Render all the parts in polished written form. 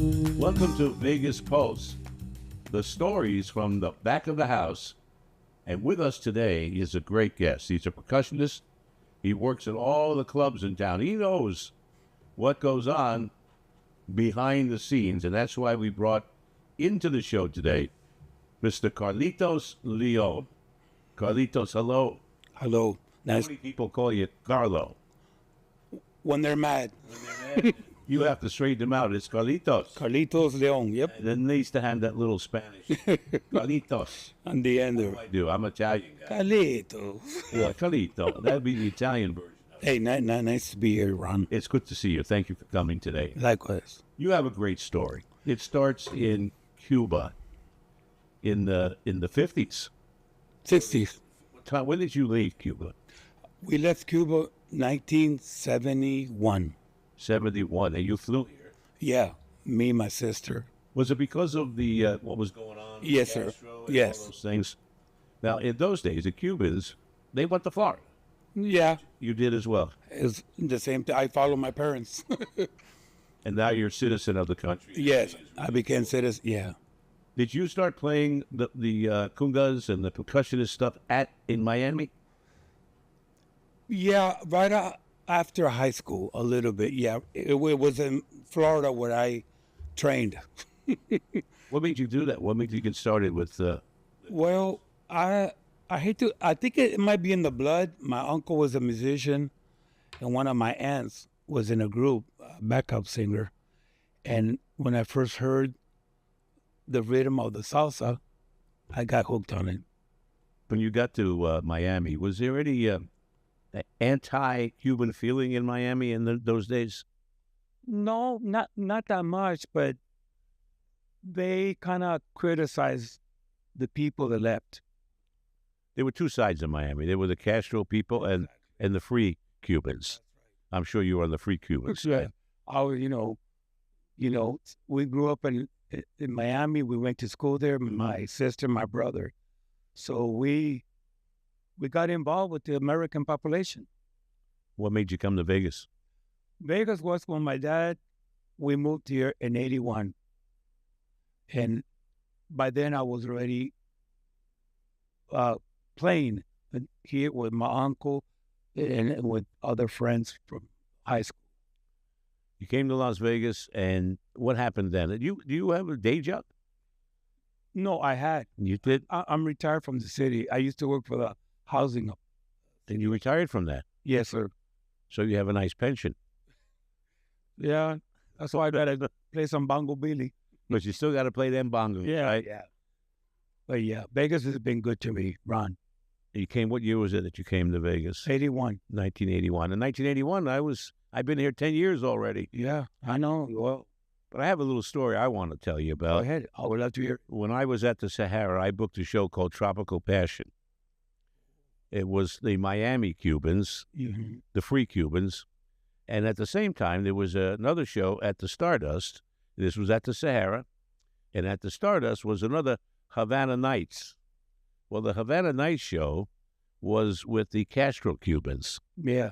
Welcome to Vegas Pulse, the stories from the back of the house. And with us today is a great guest. He's a percussionist. He works at all the clubs in town. He knows what goes on behind the scenes, and that's why we brought into the show today Mr. Carlitos Leon. Carlitos, hello. Hello. How Nice. many people call you Carlo? When they're mad. You have to straighten them out. It's Carlitos. Carlitos Leon. Yep. And then they used to have that little Spanish. Carlitos. On the end What there. do I do? I'm Italian guy. Carlitos. Yeah, Carlito. That'd be the Italian version. Hey, nice to be here, Ron. It's good to see you. Thank you for coming today. Likewise. You have a great story. It starts in Cuba in the 50s. 60s. When did you leave Cuba? We left Cuba 1971. 71. And you flew here. Yeah. Me and my sister. Was it because of the what was going on? with Yes, sir. Castro and Yes. all those things. Now, in those days, the Cubans, they went to Florida. Yeah. You did as well. It's the same thing. I follow my parents. And now you're a citizen of the country. Yes. I became citizen. Yeah. Did you start playing the congas and the percussionist stuff in Miami? Yeah. Right after high school, a little bit. Yeah. It was in Florida where I trained. What made you do that? What made you get started with? Well, I hate to. I think it might be in the blood. My uncle was a musician, and one of my aunts was in a group, backup singer. And when I first heard the rhythm of the salsa, I got hooked on it. When you got to Miami, was there any anti-Cuban feeling in Miami in those days? No, not that much, but they kind of criticized the people that left. There were two sides of Miami. There were the Castro people and the free Cubans. I'm sure you were on the free Cubans. Yeah. We grew up in Miami. We went to school there. My sister, my brother. So we got involved with the American population. What made you come to Vegas? Vegas was when we moved here in '81, and by then I was already playing here with my uncle and with other friends from high school. You came to Las Vegas, and what happened then? Do you have a day job? No, I had. You did, I'm retired from the city. I used to work for the housing. and you retired from that, Yes, sir. so you have a nice pension. Yeah, that's why I gotta play some bongo billy. But you still got to play them bongos, right? Yeah. But yeah, Vegas has been good to me, Ron. You came. What year was it that you came to Vegas? 81. 1981. In 1981, I've been here 10 years already. Yeah, I know. Well, But I have a little story I want to tell you go about. ahead. I would love to hear. When I was at the Sahara, I booked a show called Tropical Passion. It was the Miami Cubans, Mhm. the free Cubans, and at the same time, there was another show at the Stardust. This was at the Sahara, and at the Stardust was another Havana Nights. Well, the Havana Nights show was with the Castro Cubans, Yeah.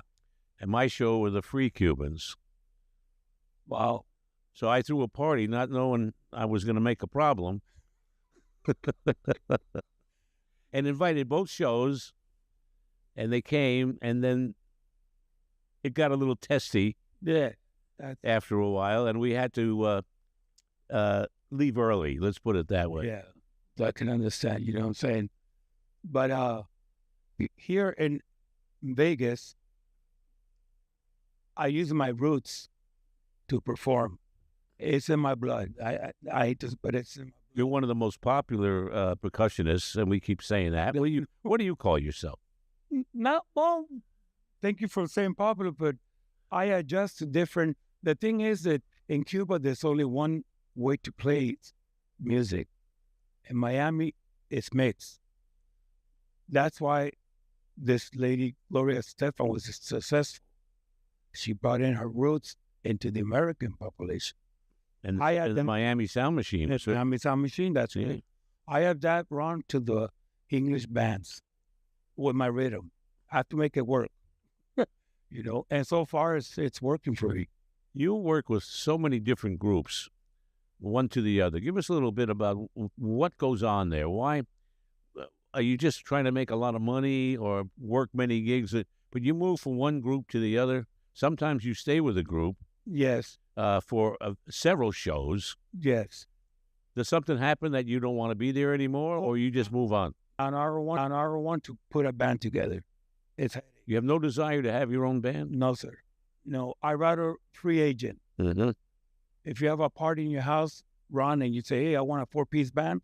and my show were the free Cubans. Wow. So I threw a party not knowing I was going to make a problem and invited both shows, and they came, and then it got a little testy Yeah. after a while, and we had to leave early. Let's put it that way. Yeah. I can understand. You know what I'm saying? But here in Vegas, I use my roots to perform. It's in my blood. I hate this, but it's in my You're one of the most popular percussionists, and we keep saying that. What do you call yourself? Not well. Thank you for saying popular, but I adjust to different. The thing is that in Cuba, there's only one way to play music. In Miami, it's mixed. That's why this lady, Gloria Estefan, was successful. She brought in her roots into the American population. And I had the them- Miami Sound Machine. It's Miami Sound Machine, that's Yeah. it. I have that run to the English bands with my rhythm. I have to make it work, and so far it's working for me. You work with so many different groups. one to the other. Give us a little bit about what goes on there. Why are you just trying to make a lot of money or work many gigs? But you move from one group to the other. Sometimes you stay with a group Yes, for several shows. yes. Does something happen that you don't want to be there anymore, or you just move on? On our one to put a band together. It's You have no desire to have your own band? no, sir. No, I rather free agent. Mm-hmm. If you have a party in your house, Ron, and you say, hey, I want a 4-piece band,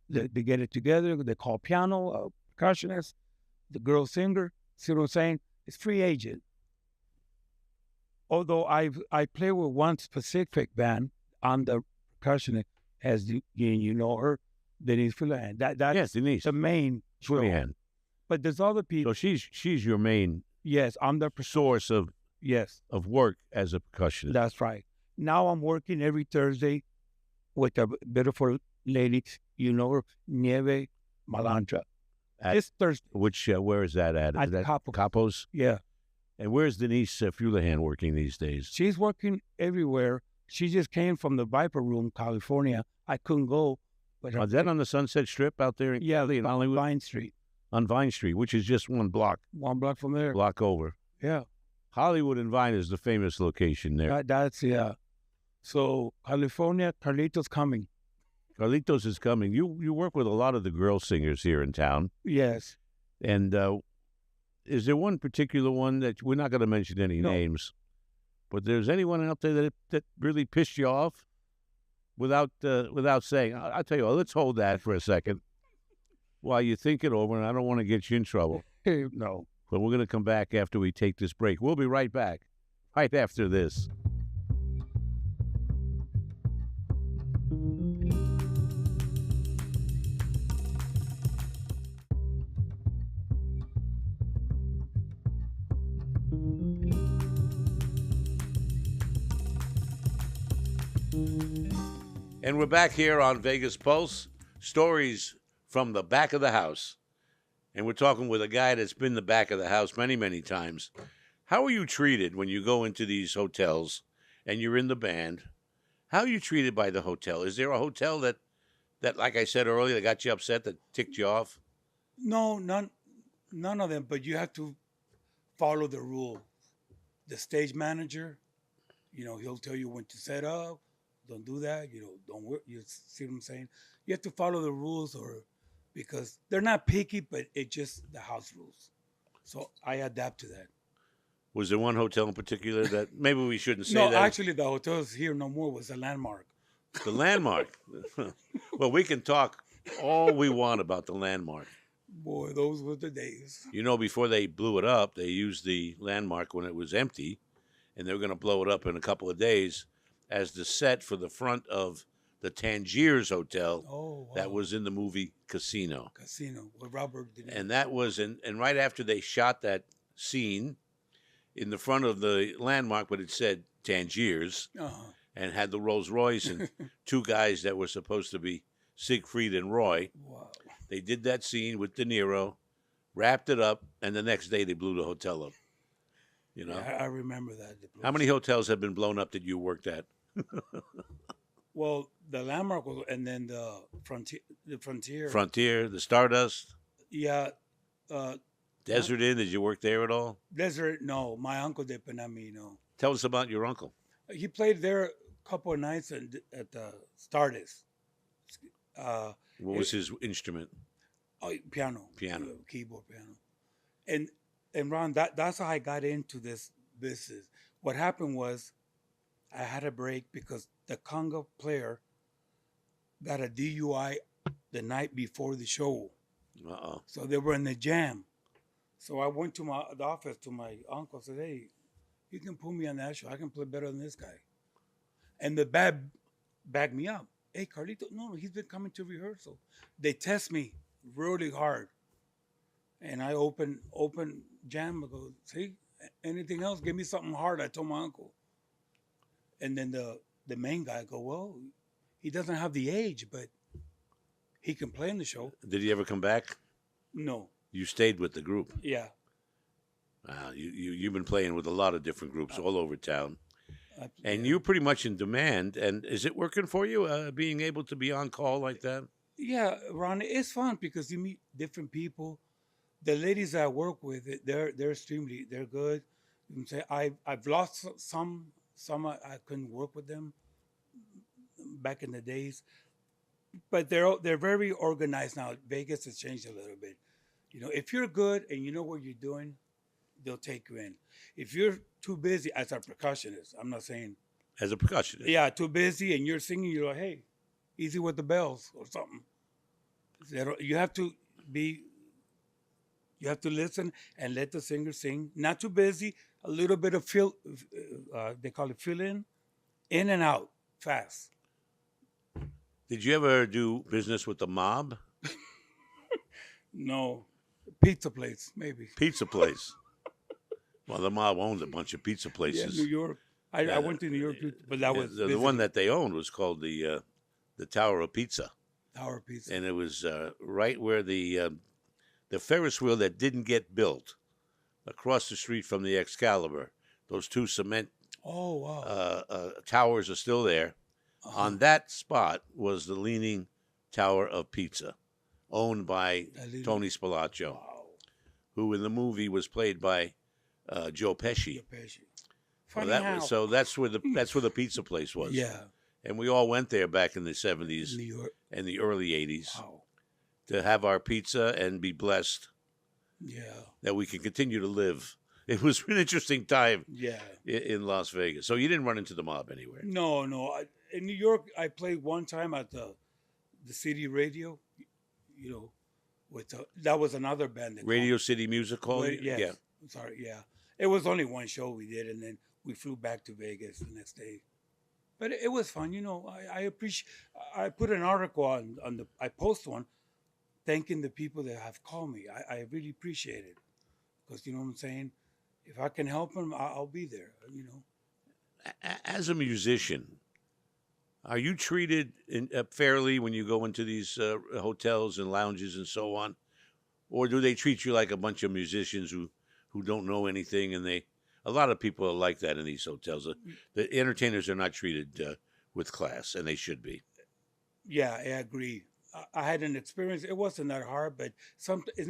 they get it together. They call piano, a percussionist, the girl singer. See what I'm saying? It's free agent. Although I play with one specific band, I'm the percussionist, as you know her, Denise Fulan. That's Yes, Denise. the main show. Fulihan. But there's other people. So she's your main Yes, I'm the source of yes. work as a percussionist. That's right. Now I'm working every Thursday with a beautiful lady, you know her, Nieve Malandra. This Thursday. Which where is that at? At Is that Capos. Capos? Yeah. And where's Denise Fulihan working these days? She's working everywhere. She just came from the Viper Room, California. I couldn't go. But Is that on the Sunset Strip out there in Cali, in Hollywood? Vine Street. On Vine Street, which is just one block From there. over. Yeah. Hollywood and Vine is the famous location there. That's, yeah. So, California, Carlitos coming. Carlitos is coming. You work with a lot of the girl singers here in town. Yes. And is there one particular one that we're not going to mention any names, but there's anyone out there that really pissed you off without saying? I'll tell you what, let's hold that for a second while you think it over, and I don't want to get you in trouble. No. But we're going to come back after we take this break. We'll be right back, right after this. And we're back here on Vegas Pulse, stories from the back of the house. And we're talking with a guy that's been the back of the house many, many times. How are you treated when you go into these hotels and you're in the band? How are you treated by the hotel? Is there a hotel that like I said earlier, that got you upset, that ticked you off? No, none of them, but you have to follow the rule. The stage manager, he'll tell you when to set up. Don't do that. Don't work. You see what I'm saying? You have to follow the rules, because they're not picky, but it's just the house rules. So I adapt to that. Was there one hotel in particular that maybe we shouldn't say that? No, actually, the hotels here no more was the Landmark. The Landmark. Well, we can talk all we want about the Landmark. Boy, those were the days. Before they blew it up, they used the Landmark when it was empty, and they were going to blow it up in a couple of days as the set for the front of the Tangiers Hotel. Oh, wow. That was in the movie Casino. With Robert De Niro. And that was, and right after they shot that scene in the front of the Landmark, but it said Tangiers, and had the Rolls Royce and two guys that were supposed to be Siegfried and Roy. Wow. They did that scene with De Niro, wrapped it up, and the next day they blew the hotel up. Yeah, I remember that. How many hotels have been blown up that you worked at? Well, the Landmark was, and then the Frontier. Frontier, the Stardust. Yeah. Desert Inn, did you work there at all? Desert, no. My uncle did, but not me, no. Tell us about your uncle. He played there a couple of nights at the Stardust. What was his instrument? Piano. Keyboard, piano. And Ron, that's how I got into this business. What happened was I had a break because the conga player got a DUI the night before the show. Uh-oh. So they were in the jam. So I went to the office to my uncle, said, hey, you can put me on that show. I can play better than this guy. And the band backed me up. Hey, Carlito, no, he's been coming to rehearsal. They test me really hard. And I open jam. I go, see, anything else? Give me something hard. I told my uncle. And then the main guy go, well, he doesn't have the age, but he can play in the show. Did he ever come back? No. You stayed with the group. Yeah. You've been playing with a lot of different groups all over town. And Yeah. you're pretty much in demand. And is it working for you, being able to be on call like that? Yeah, Ron, it's fun because you meet different people. The ladies that I work with, they're extremely they're good. You can say I've lost some I couldn't work with them back in the days, but they're very organized now. Vegas has changed a little bit. You know, if you're good and you know what you're doing, they'll take you in. If you're too busy as a percussionist, I'm not saying As a percussionist? yeah, too busy and you're singing, you're like, hey, easy with the bells or something. You have to be you have to listen and let the singer sing. Not too busy. A little bit of fill. They call it fill in and out, fast. Did you ever do business with the mob? No, pizza place maybe. Pizza place. Well, the mob owned a bunch of pizza Yeah, places. New York. I went to New York, but that was The one that they owned was called the Tower of Pizza, Tower Pizza. and it was right where the Ferris wheel that didn't get built, across the street from the Excalibur. Those two cement Oh wow. towers are still there. Uh-huh. On that spot was the Leaning Tower of Pizza, owned by Tony Spilaccio, Wow. who in the movie was played by Joe Pesci. Funny Well, how. so that's where the pizza place was. Yeah, And we all went there back in the 70s New York. and the early 80s Wow. to have our pizza and be blessed Yeah. that we can continue to live. It was an interesting time Yeah. in Las Vegas. So you didn't run into the mob anywhere. No, no. In New York, I played one time at the city radio. You know, with that was another band. Radio City Music Hall? Yes. Yeah. I'm sorry. Yeah. It was only one show we did, and then we flew back to Vegas the next day. But it was fun. You know, I appreciate. I put an article on the. I post one, thanking the people that have called me. I really appreciate it, because you know what I'm saying. If I can help them, I'll be there. You know. As a musician, are you treated fairly when you go into these hotels and lounges and so on? Or do they treat you like a bunch of musicians who don't know anything? And a lot of people are like that in these hotels. The entertainers are not treated with class, and they should be. Yeah, I agree. I had an experience. It wasn't that hard, but it's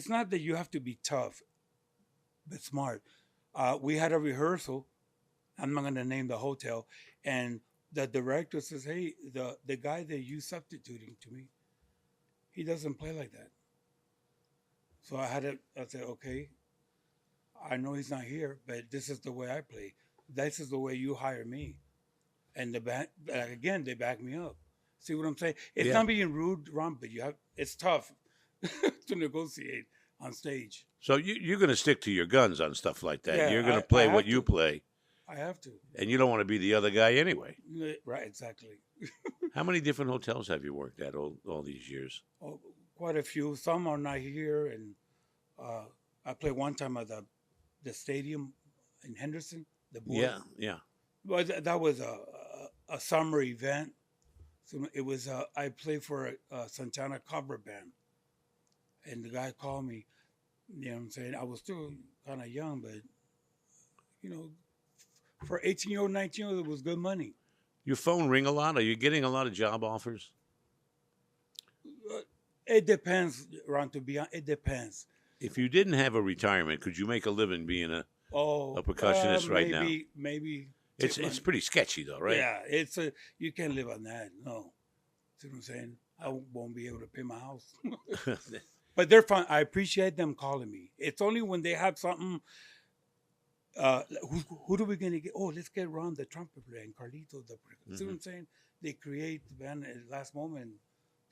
not that you have to be tough, but smart. We had a rehearsal. I'm not going to name the hotel, and the director says, "Hey, the guy that you substituting to me, he doesn't play like that." So I said, "Okay, I know he's not here, but this is the way I play. This is the way you hire me." And the band, again, they back me up. See what I'm saying? It's not being rude, Ron, but it's tough to negotiate on stage. So you're going to stick to your guns on stuff like that. Yeah, You're going to play what you play. I have to. And you don't want to be the other guy anyway. Right, exactly. How many different hotels have you worked at all these years? Oh, quite a few. Some are not here, and I played one time at the stadium in Henderson. The board. Yeah. Well, that was a summer event. So it was I played for a Santana cover band, and the guy called me. You know what I'm saying? I was still kind of young, but you know, for 18-year-old, 19-year-old, it was good money. Your phone ring a lot? Are you getting a lot of job offers? It depends, Ron. To be honest, it depends. If you didn't have a retirement, could you make a living being a percussionist right now? Maybe. It's pretty sketchy though, right? Yeah, you can't live on that. No, see what I'm saying? I won't be able to pay my house. But they're fine. I appreciate them calling me. It's only when they have something. Who do we gonna get? Oh, let's get Ron, the trumpet player, and Carlitos. See what I'm saying? They create the band at the last moment.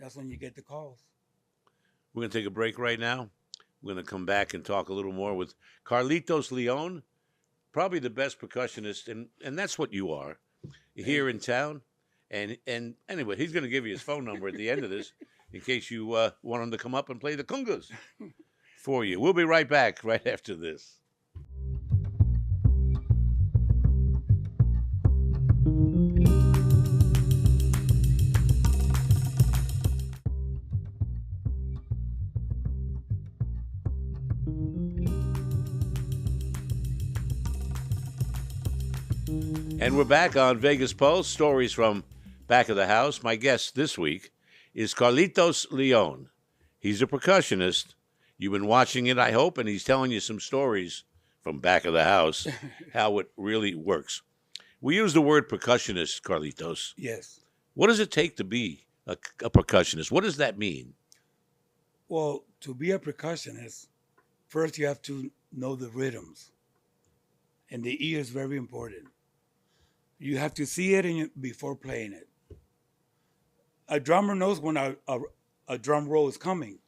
That's when you get the calls. We're gonna take a break right now. We're gonna come back and talk a little more with Carlitos Leon, probably the best percussionist, and that's what you are here in town. And anyway, he's gonna give you his phone number at the end of this in case you want him to come up and play the congas for you. We'll be right back right after this. And we're back on Vegas Pulse, stories from back of the house. My guest this week is Carlitos Leon. He's a percussionist. You've been watching it, I hope, and he's telling you some stories from back of the house, how it really works. We use the word percussionist, Carlitos. Yes. What does it take to be a percussionist? What does that mean? Well, to be a percussionist, first you have to know the rhythms. And the ear is very important. You have to see it before playing it. A drummer knows when a drum roll is coming.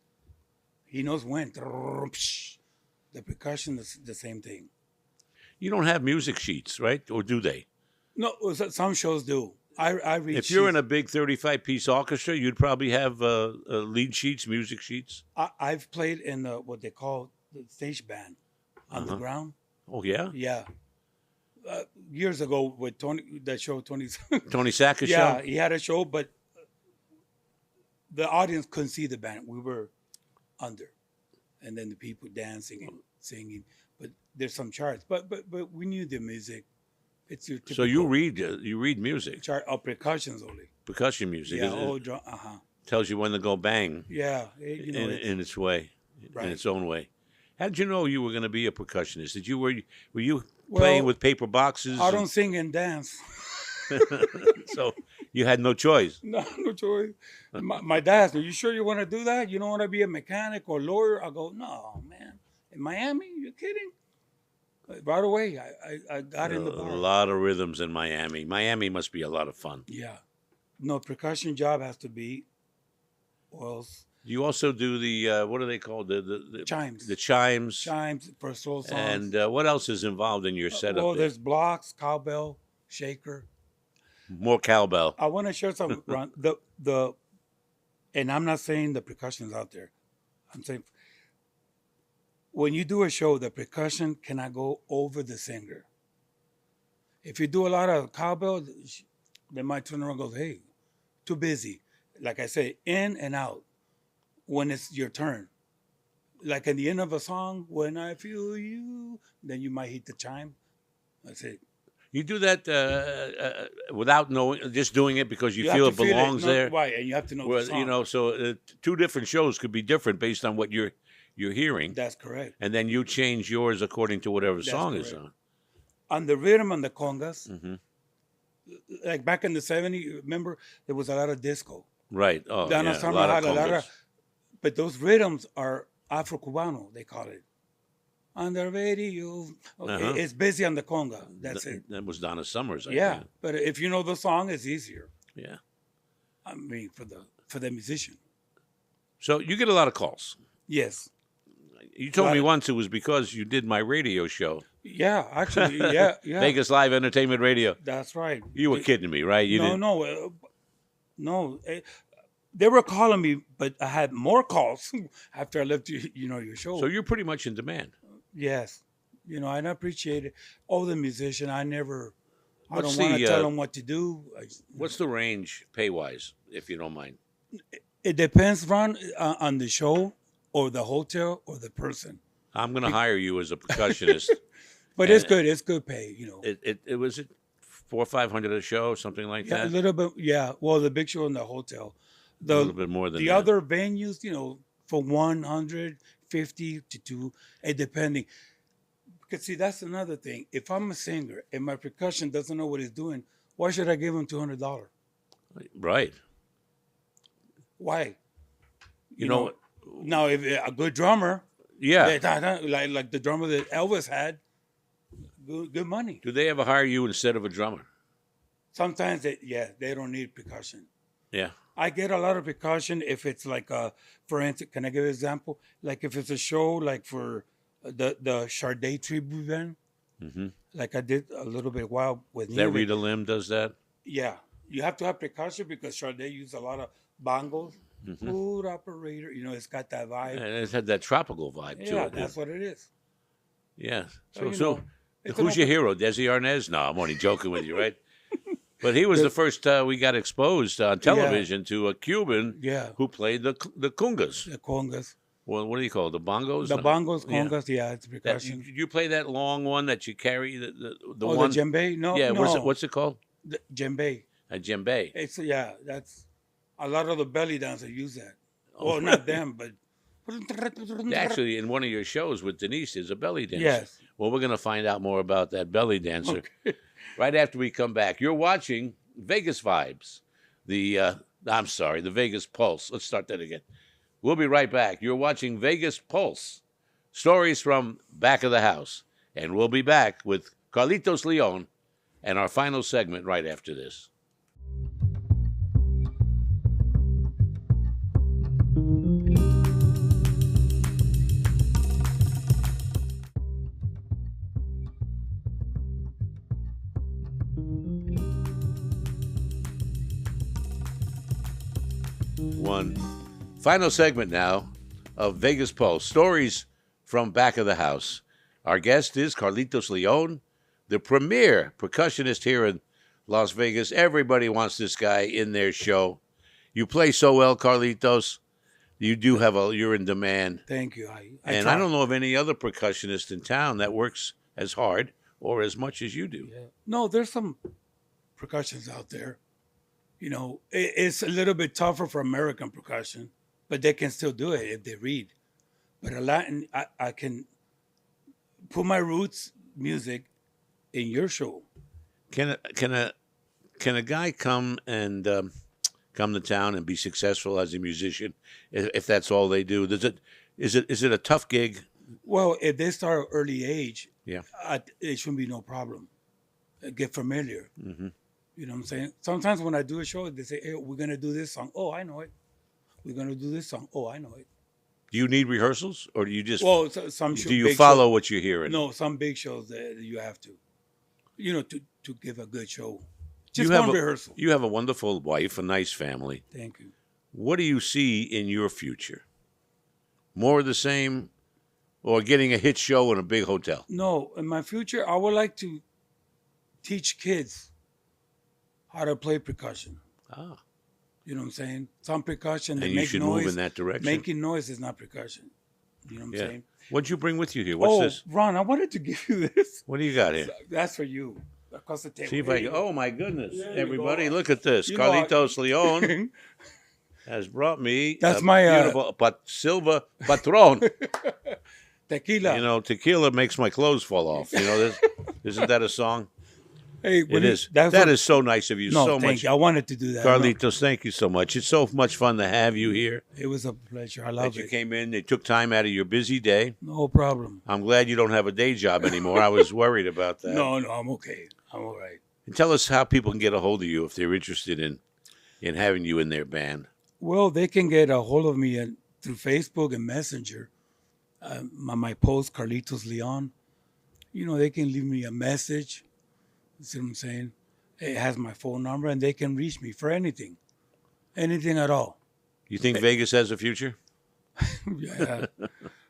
He knows when. The percussion is the same thing. You don't have music sheets, right? Or do they? No, some shows do. I read If you're in a big 35-piece orchestra, you'd probably have lead sheets, music sheets. I've played in what they call the stage band on the ground. Oh, yeah? Yeah. Years ago with Tony Tony Sacker's show? Yeah, he had a show, but the audience couldn't see the band. We were under. And then the people dancing and singing. But there's some charts. But we knew the music. It's your typical. So you read music? Chart of percussions only. Percussion music. Yeah, Tells you when to go bang. Yeah. In its way. Right. In its own way. How did you know you were going to be a percussionist? Were you playing with paper boxes? I don't sing and dance. So you had no choice. No choice. My dad said, "You sure you want to do that? You don't want to be a mechanic or lawyer?" I go, "No, man. In Miami? You kidding?" Right away, I got in the bar. A lot of rhythms in Miami. Miami must be a lot of fun. Yeah. No, percussion job has to be, or else. You also do the, what are they called? The chimes. The chimes. Chimes for soul songs. And what else is involved in your setup? Well, there's blocks, cowbell, shaker. More cowbell. I want to share some, Ron. And I'm not saying the percussion's out there. I'm saying when you do a show, the percussion cannot go over the singer. If you do a lot of cowbell, they might turn around and go, "Hey, too busy." Like I say, in and out when it's your turn. Like at the end of a song, "When I feel you," then you might hit the chime. That's it. You do that without knowing, just doing it because you feel it belongs there. Right, and you have to know the song. So two different shows could be different based on what you're hearing. That's correct. And then you change yours according to whatever song is on. On the rhythm on the congas, like back in the 70s, remember, there was a lot of disco. Right. Oh, Donna yeah. Summer had a lot of, but those rhythms are Afro-Cubano, they call it. On the radio. Okay, it's busy on the conga. That's it. That was Donna Summers, I think. But if you know the song, it's easier. Yeah. I mean, for the musician. So you get a lot of calls. Yes. You told me once it was because you did my radio show. Yeah, actually, yeah. Vegas Live Entertainment Radio. That's right. You were kidding me, right? No. They were calling me, but I had more calls after I left your show. So you're pretty much in demand. Yes. And I appreciate it. Oh, the musician, I don't want to tell them what to do. What's the range pay-wise, if you don't mind? It depends, Ron, on the show or the hotel or the person. I'm going to hire you as a percussionist. But it's good. It's good pay, It was $400 or $500 a show, something like that? A little bit, yeah. Well, the big show in the hotel. A little bit more than that. The other venues, for 150 to 2, depending. Because, see, that's another thing. If I'm a singer and my percussion doesn't know what he's doing, why should I give him $200? Right. Why? Now, if a good drummer, like the drummer that Elvis had, good money. Do they ever hire you instead of a drummer? Sometimes, they don't need percussion. Yeah. I get a lot of percussion if it's like, for instance, can I give an example? Like if it's a show like for the Sade tribute band, like I did a little bit while with that Rita Lim does that? Yeah. You have to have percussion because Sade used a lot of bongos. Food operator, it's got that vibe. And it's had that tropical vibe to it. Yeah, that's what it is. Yeah. So who's your hero? Desi Arnaz? No, I'm only joking with you, right? But he was the first we got exposed on television to a Cuban who played the congas. The congas. Well, what do you call it? The bongos? The bongos, Yeah. congas, yeah, it's That, percussion. you play that long one that you carry, the Oh, one? the djembe? No, Yeah, no. what's it called? The djembe. A djembe. It's yeah. That's a lot of the belly dancers use that. Oh, Well, not them, but Actually, in one of your shows with Denise, there's a belly dancer. yes. Well, we're going to find out more about that belly dancer right after we come back. You're watching Vegas Vibes, the Vegas Pulse. Let's start that again. We'll be right back. You're watching Vegas Pulse, stories from back of the house. And we'll be back with Carlitos Leon and our final segment right after this. One final segment now of Vegas Pulse, stories from back of the house. Our guest is Carlitos Leon, the premier percussionist here in Las Vegas. Everybody wants this guy in their show. You play so well, Carlitos. You do have you're in demand. Thank you. I don't know of any other percussionist in town that works as hard or as much as you do. Yeah. No, there's some percussions out there. You know, it's a little bit tougher for American percussion, but they can still do it if they read. But a Latin, I can put my roots music in your show. Can a guy come to town and be successful as a musician if that's all they do? Is it a tough gig? Well, if they start early age, Yeah, it shouldn't be no problem. Get familiar. mm-hmm. You know what I'm saying? Sometimes when I do a show, they say, "Hey, we're gonna do this song." Oh, I know it. We're gonna do this song. Oh, I know it. Do you need rehearsals, or do you just some do you follow what you're hearing? No, some big shows that you have to, to give a good show. You Just have one rehearsal. You have a wonderful wife, a nice family. Thank you. What do you see in your future? More of the same, or getting a hit show in a big hotel? No, in my future, I would like to teach kids how to play percussion. Ah, You know what I'm saying? Some percussion, they and you make should noise. move in that direction. Making noise is not percussion. You know what I'm Yeah. saying? What'd you bring with you here? What's this? Ron, I wanted to give you this. What do you got here? That's for you. Across the table. See if I can. Oh my goodness! There you Everybody, go. look at this. You know, Carlitos Leon has brought me That's a my, beautiful Silva Patron. Tequila. You know, tequila makes my clothes fall off. You know this? Isn't that a song? Hey, It is. That is so nice of you. No, so thank much, you. I wanted to do that. Carlitos. Thank you so much. It's so much fun to have you here. No, it was a pleasure. I That love you it. came in. They took time out of your busy day. No problem. I'm glad you don't have a day job anymore. I was worried about that. No, I'm okay. I'm all right. And tell us how people can get a hold of you if they're interested in having you in their band. Well, they can get a hold of me through Facebook and Messenger. My post, Carlitos Leon. You know, they can leave me a message. You see what I'm saying? It has my phone number, and they can reach me for anything at all. You think Vegas has a future? Yeah,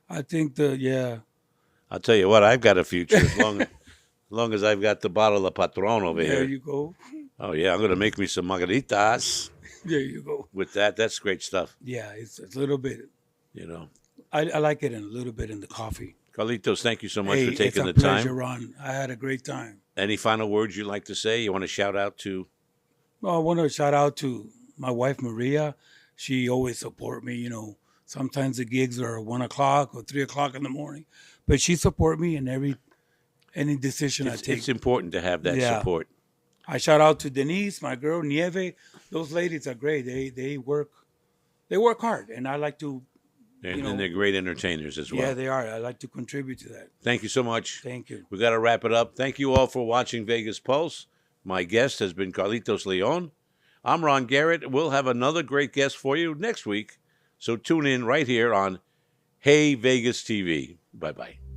I think I'll tell you what, I've got a future as long as I've got the bottle of Patron over there here. you go. Oh yeah, I'm going to make me some margaritas There you go. with that. That's great stuff. Yeah, it's a little bit. You know, I like it a little bit in the coffee. Carlitos, thank you so much Hey, for taking the it's a pleasure, time. Ron. I had a great time. Any final words you'd like to say? You want to shout out to? Well, I want to shout out to my wife, Maria. She always support me. You know, sometimes the gigs are 1 o'clock or 3 o'clock in the morning, but she support me in any decision I take. It's important to have that support. I shout out to Denise, my girl, Nieve. Those ladies are great. They work hard, and I like to. And they're great entertainers as well. Yeah, they are. I like to contribute to that. Thank you so much. Thank you. We got to wrap it up. Thank you all for watching Vegas Pulse. My guest has been Carlitos Leon. I'm Ron Garrett. We'll have another great guest for you next week. So tune in right here on Hey Vegas TV. Bye-bye.